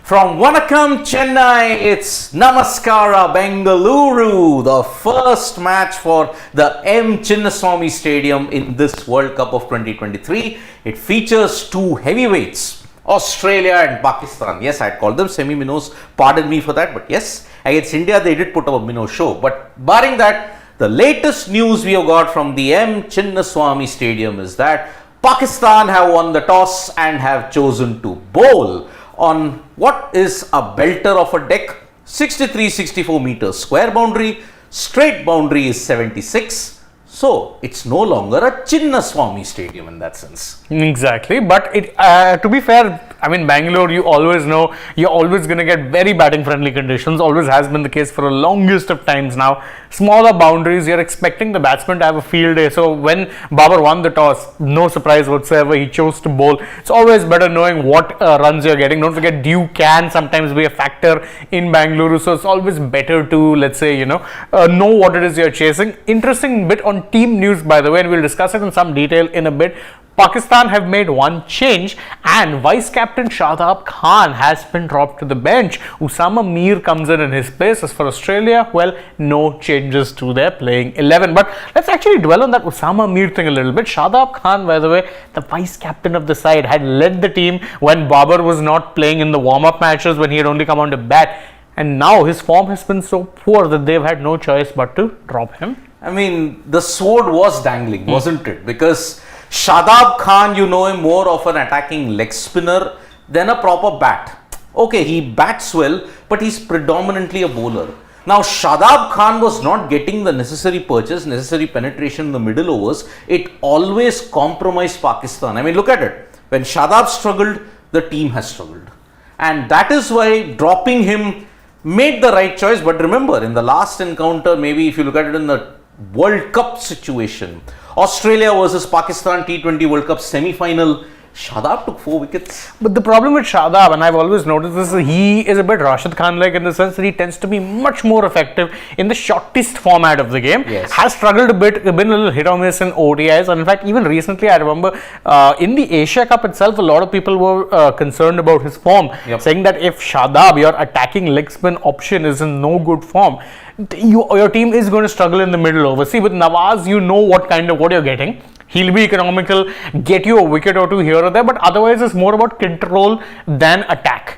From Vanakkam, Chennai, it's Namaskara, Bengaluru, the first match for the M. Chinnaswamy Stadium in this World Cup of 2023. It features two heavyweights, Australia and Pakistan. Yes, I'd call them semi-minnows, pardon me for that, but yes, against India they did put up a minnow show. But barring that, the latest news we have got from the M. Chinnaswamy Stadium is that Pakistan have won the toss and have chosen to bowl on what is a belter of a deck, 63-64 meters square boundary, straight boundary is 76. So it's no longer a Chinnaswamy Stadium in that sense. Exactly, but to be fair, I mean, Bangalore, you always know you're always going to get very batting friendly conditions. Always has been the case for the longest of times now. Smaller boundaries, you're expecting the batsman to have a field day. So when Babar won the toss, no surprise whatsoever, he chose to bowl. It's always better knowing what runs you're getting. Don't forget, dew can sometimes be a factor in Bangalore. So it's always better to, let's say, know what it is you're chasing. Interesting bit on team news, by the way, and we'll discuss it in some detail in a bit. Pakistan have made one change and Vice Captain Shadab Khan has been dropped to the bench. Usama Mir comes in his place. As for Australia, well, no changes to their playing 11. But let's actually dwell on that Usama Mir thing a little bit. Shadab Khan, by the way, the Vice Captain of the side, had led the team when Babar was not playing in the warm-up matches, when he had only come on to bat. And now his form has been so poor that they've had no choice but to drop him. I mean, the sword was dangling, wasn't it? Because Shadab Khan, you know him more of an attacking leg spinner than a proper bat. Okay, he bats well, but he's predominantly a bowler. Now, Shadab Khan was not getting the necessary purchase, necessary penetration in the middle overs. It always compromised Pakistan. I mean, look at it. When Shadab struggled, the team has struggled. And that is why dropping him made the right choice. But remember, in the last encounter, maybe if you look at it in the World Cup situation, Australia versus Pakistan T20 World Cup semi-final, Shadab took 4 wickets. But the problem with Shadab, and I've always noticed this, he is a bit Rashid Khan-like in the sense that he tends to be much more effective in the shortest format of the game. Yes. Has struggled a bit, been a little hit or miss in ODIs, and in fact, even recently, I remember in the Asia Cup itself, a lot of people were concerned about his form, saying that if Shadab, your attacking leg spin option, is in no good form, your team is going to struggle in the middle over. See, with Nawaz, you know what you're getting. He'll be economical, get you a wicket or two here or there, but otherwise it's more about control than attack.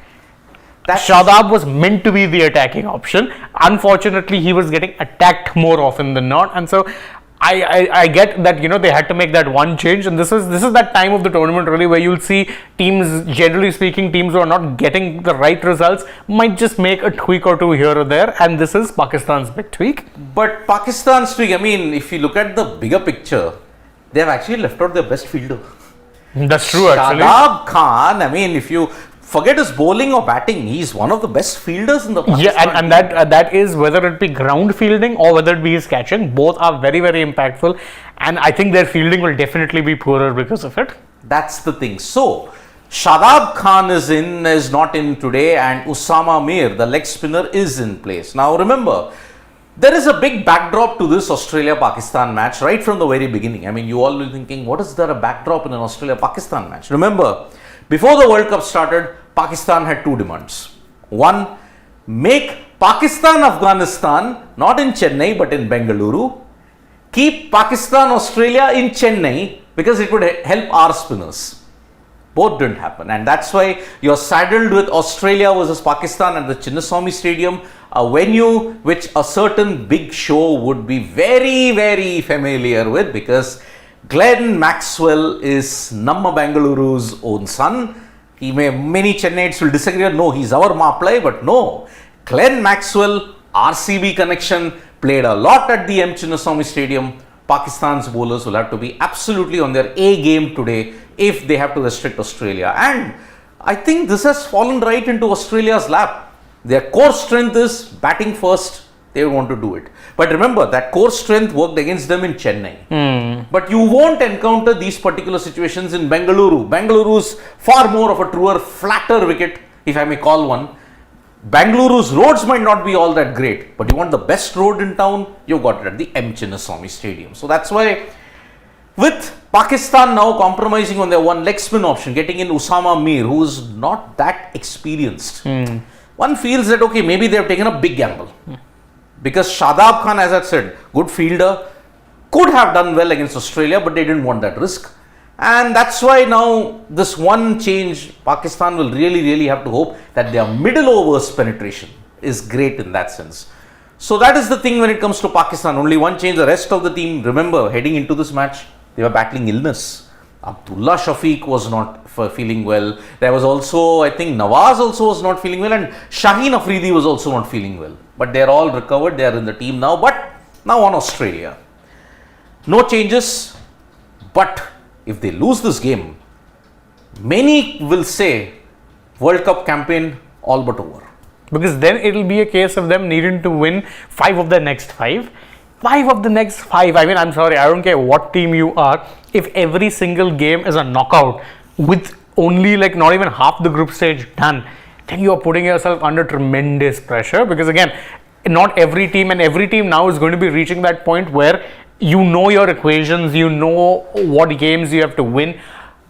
Shadab was meant to be the attacking option. Unfortunately, he was getting attacked more often than not, and so I get that they had to make that one change, and this is that time of the tournament really where you'll see teams, generally speaking, teams who are not getting the right results might just make a tweak or two here or there, and this is Pakistan's big tweak. But Pakistan's tweak, I mean, if you look at the bigger picture, they have actually left out their best fielder. That's true, actually. Shadab Khan, I mean, if you forget his bowling or batting, he's one of the best fielders in the Pakistan. Yeah, and that is whether it be ground fielding or whether it be his catching. Both are very, very impactful, and I think their fielding will definitely be poorer because of it. That's the thing. So, Shadab Khan is not in today, and Usama Mir, the leg spinner, is in place. Now, remember, there is a big backdrop to this Australia-Pakistan match right from the very beginning. I mean, you all will be thinking, what is there a backdrop in an Australia-Pakistan match? Remember, before the World Cup started, Pakistan had two demands. One, make Pakistan-Afghanistan not in Chennai but in Bengaluru. Keep Pakistan-Australia in Chennai because it would help our spinners. Both didn't happen, and that's why you're saddled with Australia versus Pakistan at the Chinnaswamy Stadium, a venue which a certain big show would be very, very familiar with, because Glenn Maxwell is Namma Bengaluru's own son. Many Chennaites will disagree, no, he's our Maplai, but no. Glenn Maxwell, RCB connection, played a lot at the M. Chinnaswamy Stadium. Pakistan's bowlers will have to be absolutely on their A game today if they have to restrict Australia. And I think this has fallen right into Australia's lap. Their core strength is batting first. They want to do it. But remember, that core strength worked against them in Chennai. But you won't encounter these particular situations in Bengaluru. Bengaluru's far more of a truer, flatter wicket, if I may call one. Bengaluru's roads might not be all that great, but you want the best road in town, you've got it at the M. Chinnaswamy Stadium. So that's why With Pakistan now compromising on their one leg spin option, getting in Usama Mir, who is not that experienced, one feels that okay, maybe they have taken a big gamble. Because Shadab Khan, as I said, good fielder, could have done well against Australia, but they didn't want that risk. And that's why now this one change, Pakistan will really have to hope that their middle overs penetration is great in that sense. So that is the thing when it comes to Pakistan. Only one change. The rest of the team, remember, heading into this match, they were battling illness. Abdullah Shafiq was not feeling well. There was also, I think, Nawaz also was not feeling well, and Shaheen Afridi was also not feeling well. But they are all recovered. They are in the team now. But now on Australia, no changes. But if they lose this game, many will say World Cup campaign all but over. Because then it will be a case of them needing to win 5 of the next 5. 5 of the next 5. I mean, I'm sorry, I don't care what team you are. If every single game is a knockout with only like not even half the group stage done, then you are putting yourself under tremendous pressure. Because again, not every team, and every team now is going to be reaching that point where you know your equations, you know what games you have to win.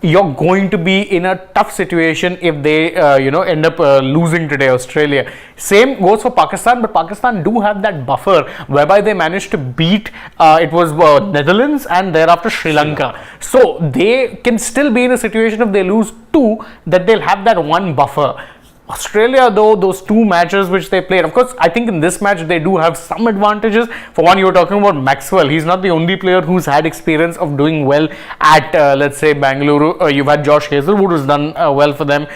You're going to be in a tough situation if they end up losing today, Australia. Same goes for Pakistan, but Pakistan do have that buffer whereby they managed to beat Netherlands and thereafter Sri Lanka. So they can still be in a situation if they lose 2 that they'll have that one buffer. Australia, though, those 2 matches which they played, of course, I think in this match they do have some advantages. For one, you were talking about Maxwell. He's not the only player who's had experience of doing well at, let's say, Bangalore. You've had Josh Hazelwood, who's done well for them.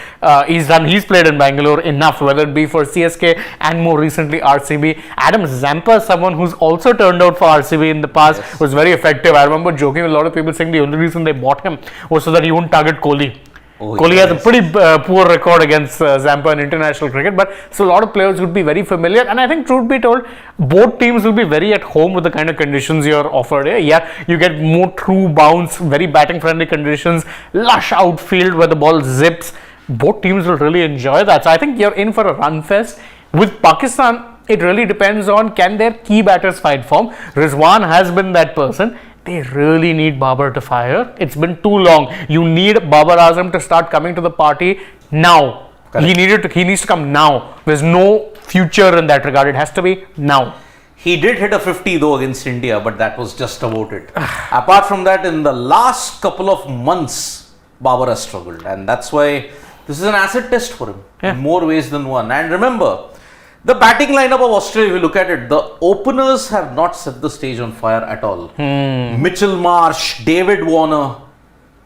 He's played in Bangalore enough, whether it be for CSK and more recently RCB. Adam Zampa, someone who's also turned out for RCB in the past, was very effective. I remember joking with a lot of people saying the only reason they bought him was so that he wouldn't target Kohli. Kohli has a pretty poor record against Zampa in international cricket, but so a lot of players would be very familiar, and I think truth be told, both teams will be very at home with the kind of conditions you're offered. Yeah, you get more true bounce, very batting friendly conditions, lush outfield where the ball zips. Both teams will really enjoy that. So I think you're in for a run fest. With Pakistan, it really depends on can their key batters find form. Rizwan has been that person. They really need Babar to fire. It's been too long. You need Babar Azam to start coming to the party now. Correct. He needs to come now. There's no future in that regard. It has to be now. He did hit a 50 though against India, but that was just about it. Apart from that, in the last couple of months, Babar has struggled, and that's why this is an acid test for him in more ways than one. And remember, the batting lineup of Australia, if you look at it, the openers have not set the stage on fire at all. Mitchell Marsh, David Warner,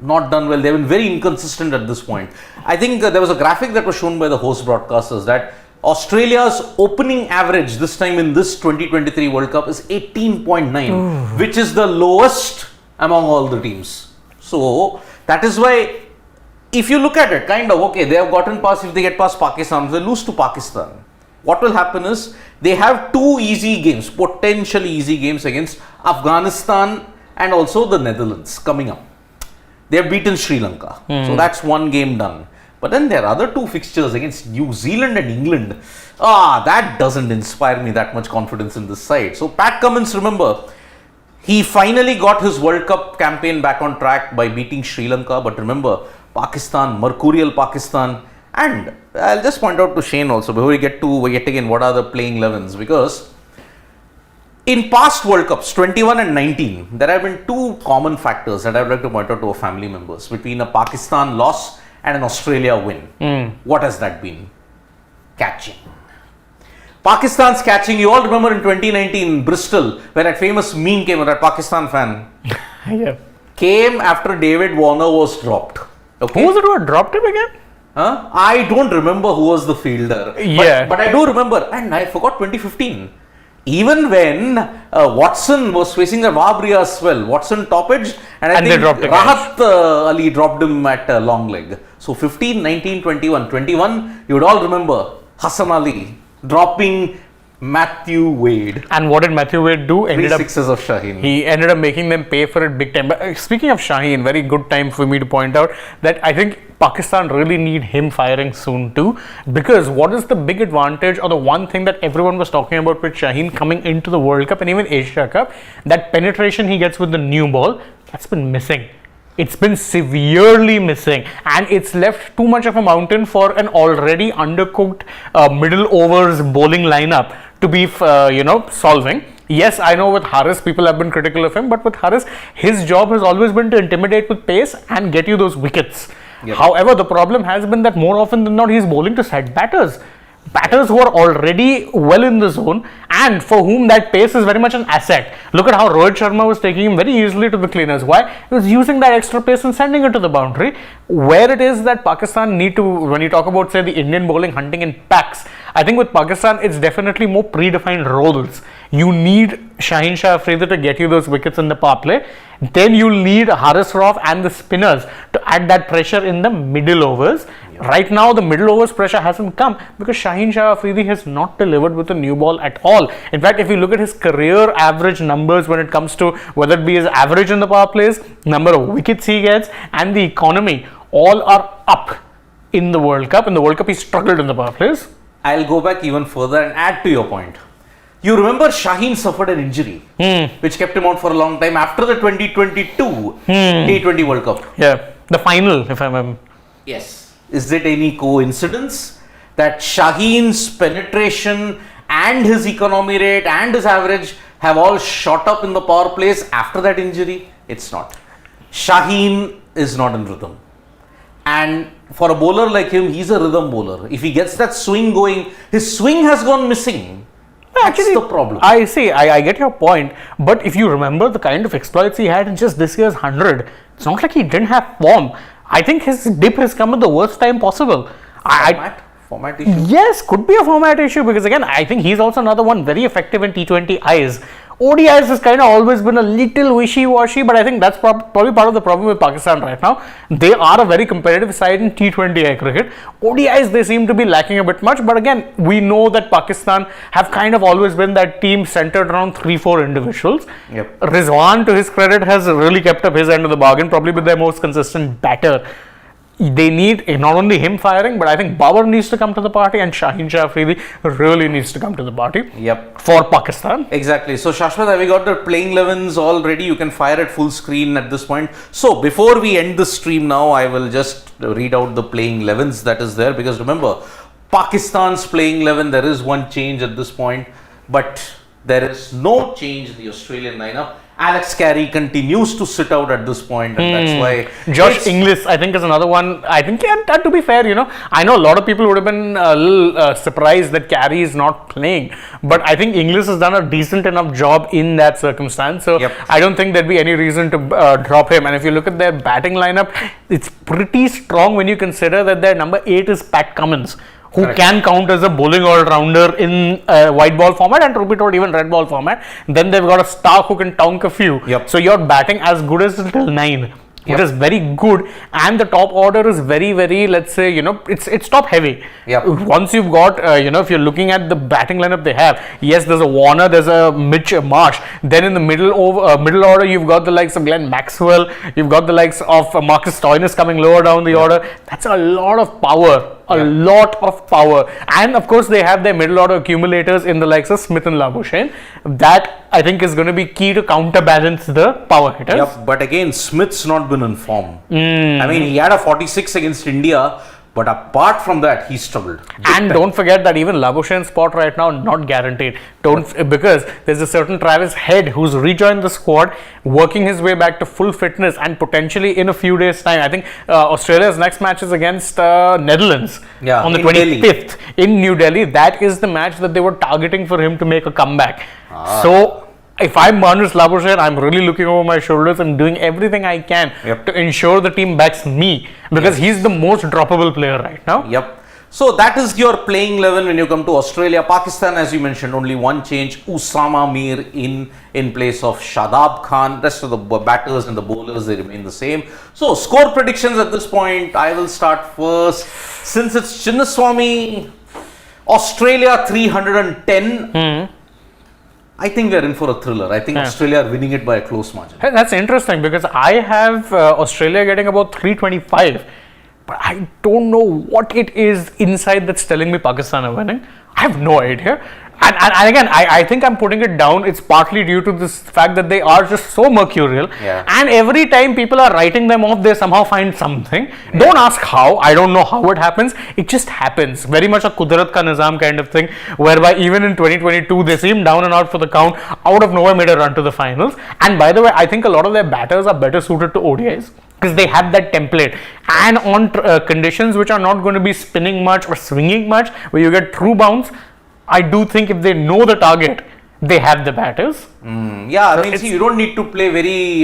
not done well. They've been very inconsistent at this point. I think there was a graphic that was shown by the host broadcasters that Australia's opening average this time in this 2023 World Cup is 18.9, which is the lowest among all the teams. So that is why, if you look at it, kind of, okay, they have gotten past, if they get past Pakistan, if they lose to Pakistan, what will happen is they have 2 easy games, potentially easy games against Afghanistan and also the Netherlands coming up. They have beaten Sri Lanka. So that's 1 game done. But then there are other 2 fixtures against New Zealand and England. That doesn't inspire me that much confidence in this side. So Pat Cummins, remember, he finally got his World Cup campaign back on track by beating Sri Lanka. But remember, Pakistan, mercurial Pakistan. And I'll just point out to Shane also, before we get to yet again what are the playing 11s, because in past World Cups, 21 and 19, there have been 2 common factors that I would like to point out to our family members between a Pakistan loss and an Australia win. What has that been? Catching. Pakistan's catching. You all remember in 2019 Bristol, where that famous meme came, that Pakistan fan came after David Warner was dropped. Okay? Who was it who had dropped him again? I don't remember who was the fielder. But I do remember, and I forgot 2015. Even when Watson was facing a Wabria swell, Watson top-edged, and I think Rahat Ali dropped him at long leg. So 15, 19, 21. 21, you would all remember Hassan Ali dropping Matthew Wade. And what did Matthew Wade do? Three sixes of Shaheen. He ended up making them pay for it big time. But speaking of Shaheen, very good time for me to point out that I think Pakistan really need him firing soon too. Because what is the big advantage, or the one thing that everyone was talking about with Shaheen coming into the World Cup and even Asia Cup, that penetration he gets with the new ball, that's been missing. It's been severely missing, and it's left too much of a mountain for an already undercooked middle overs bowling lineup to be, solving. Yes, I know with Haris, people have been critical of him, but with Haris, his job has always been to intimidate with pace and get you those wickets. Yep. However, the problem has been that more often than not, he's bowling to set batters. Batters who are already well in the zone and for whom that pace is very much an asset. Look at how Rohit Sharma was taking him very easily to the cleaners. Why? He was using that extra pace and sending it to the boundary. Where it is that Pakistan need to, when you talk about, say, the Indian bowling hunting in packs, I think with Pakistan, it's definitely more predefined roles. You need Shaheen Shah Afridi to get you those wickets in the power play. Then you'll need Haris Rauf and the spinners to add that pressure in the middle overs. Right now, the middle overs pressure hasn't come because Shaheen Shah Afridi has not delivered with a new ball at all. In fact, if you look at his career average numbers when it comes to whether it be his average in the power plays, number of wickets he gets, and the economy, all are up in the World Cup. In the World Cup, he struggled in the power plays. I'll go back even further and add to your point. You remember Shaheen suffered an injury, which kept him out for a long time after the 2022 T20 World Cup. Yeah, the final, if I remember. Yes. Is it any coincidence that Shaheen's penetration and his economy rate and his average have all shot up in the power plays after that injury? It's not. Shaheen is not in rhythm. And for a bowler like him, he's a rhythm bowler. If he gets that swing going, his swing has gone missing. That's the problem. I see, I get your point. But if you remember the kind of exploits he had in just this year's 100, it's not like he didn't have form. I think his dip has come at the worst time possible. Format issue? Yes, could be a format issue because again, I think he's also another one very effective in T20 eyes. ODIs has kind of always been a little wishy-washy, but I think that's probably part of the problem with Pakistan right now. They are a very competitive side in T20I cricket. ODIs, they seem to be lacking a bit much, but again, we know that Pakistan have kind of always been that team centered around 3-4 individuals. Yep. Rizwan, to his credit, has really kept up his end of the bargain, probably with their most consistent batter. They need not only him firing, but I think Babar needs to come to the party and Shaheen Shah Afridi really needs to come to the party. Yep. For Pakistan. Exactly. So Shashwat, have we got the playing 11s all ready? You can fire at full screen at this point. So before we end the stream now, I will just read out the playing 11s that is there, because remember, Pakistan's playing 11, there is one change at this point, but there is no change in the Australian lineup. Alex Carey continues to sit out at this point, and that's why Josh Inglis, I think, is another one. I think, yeah, to be fair, I know a lot of people would have been a little surprised that Carey is not playing, but I think Inglis has done a decent enough job in that circumstance. So I don't think there'd be any reason to drop him. And if you look at their batting lineup, it's pretty strong when you consider that their number 8 is Pat Cummins, who can count as a bowling all-rounder in white ball format and, to be told, even red ball format. Then they've got a Stark who can tonk a few. So you're batting as good as till 9. It is very good, and the top order is very, very, let's say, it's top heavy. Once you've got, if you're looking at the batting lineup they have, yes, there's a Warner, there's a Mitch Marsh. Then in the middle order, you've got the likes of Glenn Maxwell, you've got the likes of Marcus Stoinis coming lower down the order. That's a lot of power. A lot of power, and of course they have their middle order accumulators in the likes of Smith and Labuschagne. That I think is going to be key to counterbalance the power hitters. Yep, but again, Smith's not been in form. I mean, he had a 46 against India, but apart from that, he struggled. And don't forget that even Labuschagne's spot right now not guaranteed. Because there's a certain Travis Head who's rejoined the squad, working his way back to full fitness, and potentially in a few days' time. I think Australia's next match is against Netherlands on the 25th in New Delhi. That is the match that they were targeting for him to make a comeback. So if I'm Marnus Labuschagne, I'm really looking over my shoulders and doing everything I can to ensure the team backs me, because he's the most droppable player right now. So that is your playing 11 when you come to Australia. Pakistan, as you mentioned, only one change. Usama Mir in place of Shadab Khan. Rest of the batters and the bowlers, they remain the same. So score predictions at this point, I will start first. Since it's Chinnaswamy, Australia 310. I think we're in for a thriller. I think Australia are winning it by a close margin. Hey, that's interesting because I have Australia getting about 325, but I don't know what it is inside that's telling me Pakistan are winning. I have no idea. And again, I think I'm putting it down. It's partly due to this fact that they are just so mercurial. Yeah. And every time people are writing them off, they somehow find something. Yeah. Don't ask how. I don't know how it happens. It just happens. Very much a Kudrat ka Nizam kind of thing, whereby even in 2022, they seemed down and out for the count, out of nowhere made a run to the finals. And by the way, I think a lot of their batters are better suited to ODIs, because they have that template, and on conditions which are not going to be spinning much or swinging much, where you get true bounce. I do think if they know the target, they have the batters. Yeah, I mean, see, you don't need to play very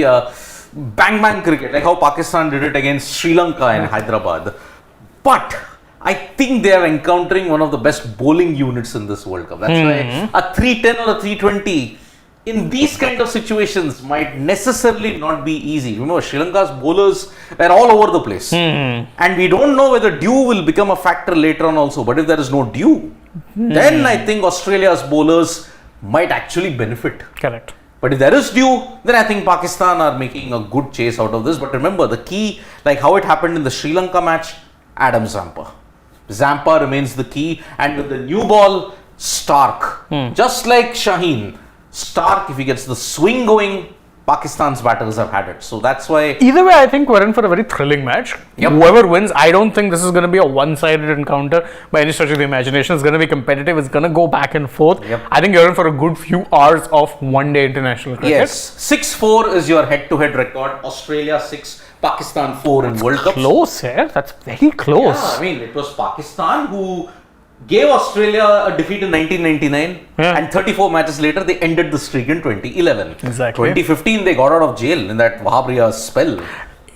bang cricket, like how Pakistan did it against Sri Lanka in Hyderabad. But I think they are encountering one of the best bowling units in this World Cup. That's why a 310 or a 320 in these kind of situations might necessarily not be easy. Remember, Sri Lanka's bowlers were all over the place. And we don't know whether dew will become a factor later on also. But if there is no dew, then I think Australia's bowlers might actually benefit. Correct. But if there is dew, then I think Pakistan are making a good chase out of this. But remember, the key, like how it happened in the Sri Lanka match, Adam Zampa. Zampa remains the key. And with the new ball, Stark. Just like Shaheen, Stark, if he gets the swing going, Pakistan's batters have had it. So that's why. Either way, I think we're in for a very thrilling match. Yep. Whoever wins, I don't think this is going to be a one-sided encounter by any stretch of the imagination. It's going to be competitive. It's going to go back and forth. Yep. I think you're in for a good few hours of one-day international cricket. Yes. 6-4 is your head-to-head record. Australia 6, Pakistan 4 in World Cup. Close, yeah? That's very close. Yeah, I mean, it was Pakistan who gave Australia a defeat in 1999, and 34 matches later, they ended the streak in 2011. Exactly. 2015, they got out of jail in that Wahab Riaz spell.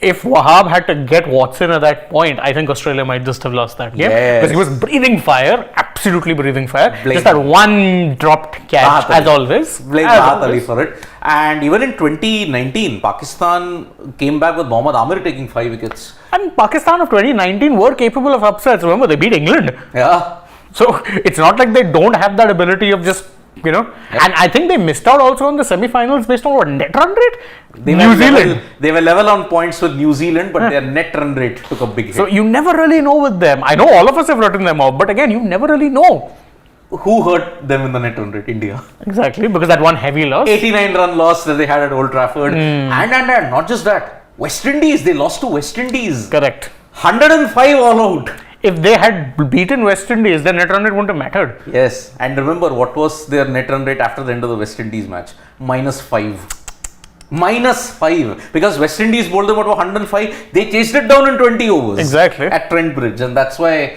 If Wahab had to get Watson at that point, I think Australia might just have lost that game. Yes. Because he was breathing fire, absolutely breathing fire. Blame just that one dropped catch, as always. Blame Rahat Ali for it. And even in 2019, Pakistan came back with Mohammad Amir taking 5 wickets. And Pakistan of 2019 were capable of upsets. Remember, they beat England. Yeah. So it's not like they don't have that ability of just, you know. Yep. And I think they missed out also on the semi-finals based on what, net run rate? New Zealand. They were level on points with New Zealand, but their net run rate took a big hit. So you never really know with them. I know all of us have written them off, but again, you never really know. Who hurt them in the net run rate? India. Exactly, because that one heavy loss. 89 run loss that they had at Old Trafford. And not just that. West Indies, they lost to West Indies. Correct. 105 all out. If they had beaten West Indies, their net run rate wouldn't have mattered. Yes, and remember what was their net run rate after the end of the West Indies match? -5. -5. Because West Indies bowled them out of 105. They chased it down in 20 overs. Exactly. At Trent Bridge, and that's why.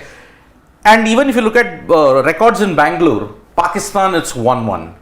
And even if you look at records in Bangalore, Pakistan, it's 1-1.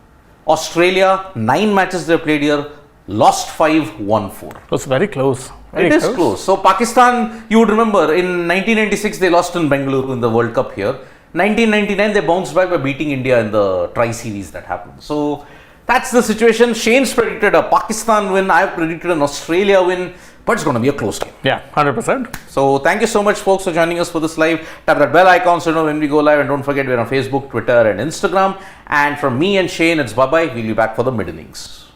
Australia, 9 matches they played here, lost 5, won 4. It's very close. It is close. So Pakistan, you would remember, in 1996 they lost in Bengaluru in the World Cup here. 1999 they bounced back by beating India in the tri-series that happened. So that's the situation. Shane's predicted a Pakistan win. I've predicted an Australia win. But it's going to be a close game. Yeah, 100%. So thank you so much, folks, for joining us for this live. Tap that bell icon so you know when we go live. And don't forget, we're on Facebook, Twitter and Instagram. And from me and Shane, it's bye-bye. We'll be back for the mid-innings.